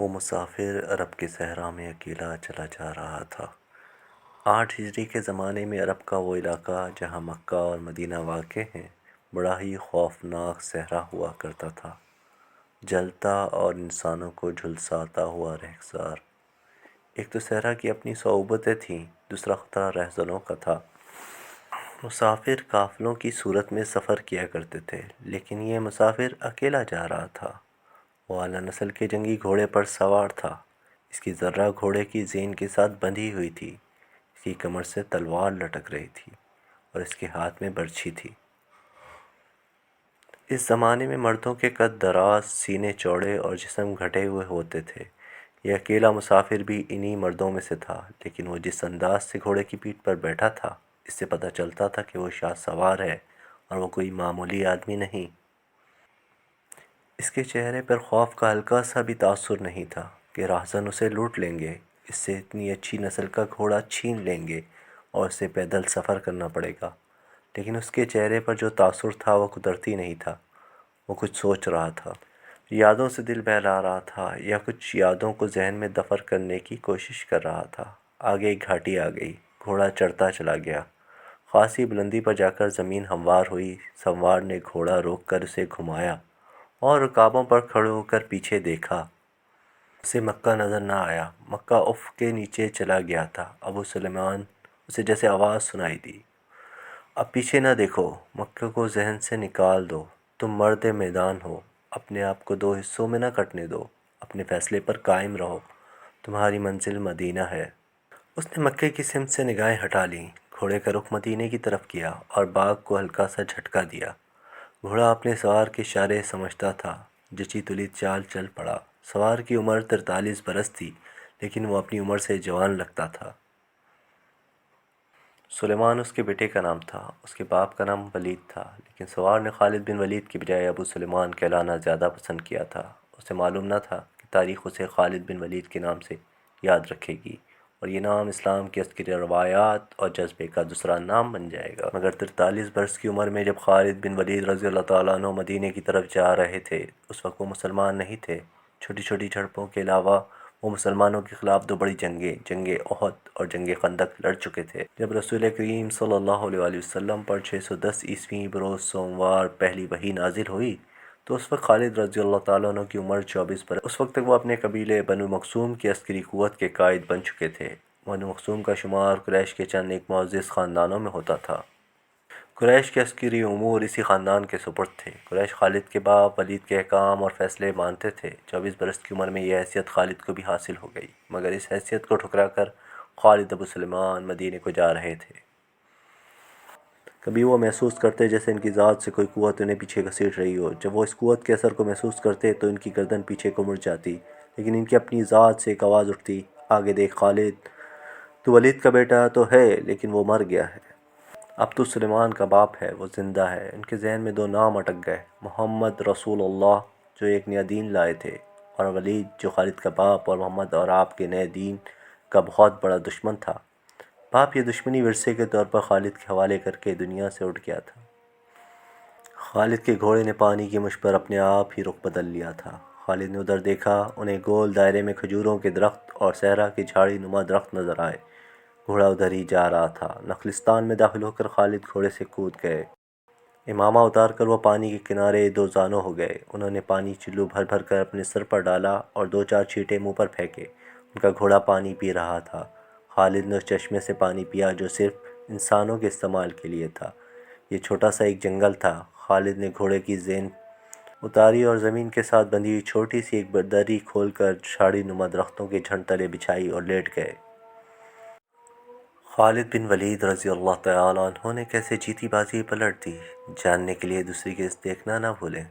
وہ مسافر عرب کے صحرا میں اکیلا چلا جا رہا تھا۔ 8 ہجری کے زمانے میں عرب کا وہ علاقہ جہاں مکہ اور مدینہ واقع ہیں بڑا ہی خوفناک صحرا ہوا کرتا تھا، جلتا اور انسانوں کو جھلساتا ہوا رہگزار۔ ایک تو صحرا کی اپنی صعوبتیں تھیں، دوسرا خطرہ رہزنوں کا تھا۔ مسافر قافلوں کی صورت میں سفر کیا کرتے تھے، لیکن یہ مسافر اکیلا جا رہا تھا۔ وہ اعلیٰ نسل کے جنگی گھوڑے پر سوار تھا۔ اس کی ذرہ گھوڑے کی زین کے ساتھ بندھی ہوئی تھی، اس کی کمر سے تلوار لٹک رہی تھی اور اس کے ہاتھ میں برچھی تھی۔ اس زمانے میں مردوں کے قد دراز، سینے چوڑے اور جسم گھٹے ہوئے ہوتے تھے۔ یہ اکیلا مسافر بھی انہی مردوں میں سے تھا، لیکن وہ جس انداز سے گھوڑے کی پیٹھ پر بیٹھا تھا، اس سے پتہ چلتا تھا کہ وہ شاہ سوار ہے اور وہ کوئی معمولی آدمی نہیں۔ اس کے چہرے پر خوف کا ہلکا سا بھی تاثر نہیں تھا کہ راہزن اسے لوٹ لیں گے، اس سے اتنی اچھی نسل کا گھوڑا چھین لیں گے اور اسے پیدل سفر کرنا پڑے گا۔ لیکن اس کے چہرے پر جو تاثر تھا وہ قدرتی نہیں تھا۔ وہ کچھ سوچ رہا تھا، یادوں سے دل بہلا رہا تھا، یا کچھ یادوں کو ذہن میں دفن کرنے کی کوشش کر رہا تھا۔ آگے ایک گھاٹی آ گئی، گھوڑا چڑھتا چلا گیا۔ خاصی بلندی پر جا کر زمین ہموار ہوئی۔ سوار نے گھوڑا روک کر اسے گھمایا اور رکابوں پر کھڑے ہو کر پیچھے دیکھا۔ اسے مکہ نظر نہ آیا۔ مکہ افق کے نیچے چلا گیا تھا۔ ابو سلیمان اسے جیسے آواز سنائی دی، اب پیچھے نہ دیکھو، مکہ کو ذہن سے نکال دو، تم مرد میدان ہو، اپنے آپ کو 2 حصوں میں نہ کٹنے دو، اپنے فیصلے پر قائم رہو، تمہاری منزل مدینہ ہے۔ اس نے مکے کی سمت سے نگاہیں ہٹا لیں، گھوڑے کا رخ مدینے کی طرف کیا اور باغ کو ہلکا سا جھٹکا دیا۔ گھوڑا اپنے سوار کے اشارے سمجھتا تھا، جچی تلی چال چل پڑا۔ سوار کی عمر 43 برس تھی، لیکن وہ اپنی عمر سے جوان لگتا تھا۔ سلیمان اس کے بیٹے کا نام تھا۔ اس کے باپ کا نام ولید تھا، لیکن سوار نے خالد بن ولید کی بجائے ابو سلیمان کہلانا زیادہ پسند کیا تھا۔ اسے معلوم نہ تھا کہ تاریخ اسے خالد بن ولید کے نام سے یاد رکھے گی اور یہ نام اسلام کی عسکری روایات اور جذبے کا دوسرا نام بن جائے گا۔ مگر 43 برس کی عمر میں جب خالد بن ولید رضی اللہ تعالیٰ عنہ مدینے کی طرف جا رہے تھے، اس وقت وہ مسلمان نہیں تھے۔ چھوٹی چھوٹی جھڑپوں کے علاوہ وہ مسلمانوں کے خلاف 2 بڑی جنگیں، جنگ احد اور جنگ خندق لڑ چکے تھے۔ جب رسول کریم صلی اللہ علیہ وسلم پر 610 عیسوی بروز سوموار پہلی وحی نازل ہوئی تو اس وقت خالد رضی اللہ تعالیٰ عنہ کی عمر 24 برس۔ اس وقت تک وہ اپنے قبیلے بنو مخزوم کی عسکری قوت کے قائد بن چکے تھے۔ بنو مخزوم کا شمار قریش کے چند ایک معزز خاندانوں میں ہوتا تھا۔ قریش کے عسکری امور اسی خاندان کے سپرد تھے۔ قریش خالد کے باپ ولید کے احکام اور فیصلے مانتے تھے۔ 24 برس کی عمر میں یہ حیثیت خالد کو بھی حاصل ہو گئی، مگر اس حیثیت کو ٹھکرا کر خالد ابو سلیمان مدینے کو جا رہے تھے۔ کبھی وہ محسوس کرتے جیسے ان کی ذات سے کوئی قوت انہیں پیچھے گھسیٹ رہی ہو۔ جب وہ اس قوت کے اثر کو محسوس کرتے تو ان کی گردن پیچھے کو مڑ جاتی، لیکن ان کی اپنی ذات سے ایک آواز اٹھتی، آگے دیکھ خالد، تو ولید کا بیٹا تو ہے لیکن وہ مر گیا ہے، اب تو سلیمان کا باپ ہے، وہ زندہ ہے۔ ان کے ذہن میں 2 نام اٹک گئے، محمد رسول اللہ جو ایک نیا دین لائے تھے، اور ولید جو خالد کا باپ اور محمد اور آپ کے نئے دین کا بہت بڑا دشمن تھا۔ باپ یہ دشمنی ورثے کے طور پر خالد کے حوالے کر کے دنیا سے اٹھ گیا تھا۔ خالد کے گھوڑے نے پانی کی مشت پر اپنے آپ ہی رخ بدل لیا تھا۔ خالد نے ادھر دیکھا، انہیں گول دائرے میں کھجوروں کے درخت اور صحرا کے جھاڑی نما درخت نظر آئے۔ گھوڑا ادھر ہی جا رہا تھا۔ نخلستان میں داخل ہو کر خالد گھوڑے سے کود گئے۔ امامہ اتار کر وہ پانی کے کنارے 2 زانو ہو گئے۔ انہوں نے پانی چلو بھر بھر کر اپنے سر پر ڈالا اور 2-4 چھینٹے منہ پر پھینکے۔ ان کا گھوڑا پانی پی رہا تھا۔ خالد نے اس چشمے سے پانی پیا جو صرف انسانوں کے استعمال کے لیے تھا۔ یہ چھوٹا سا ایک جنگل تھا۔ خالد نے گھوڑے کی زین اتاری اور زمین کے ساتھ بندھی ہوئی چھوٹی سی ایک دری کھول کر جھاڑی نما درختوں کے جھنڈ تلے بچھائی اور لیٹ گئے۔ خالد بن ولید رضی اللہ تعالیٰ عنہ نے کیسے جیتی بازی پلٹ دی، جاننے کے لیے دوسری قسط دیکھنا نہ بھولیں۔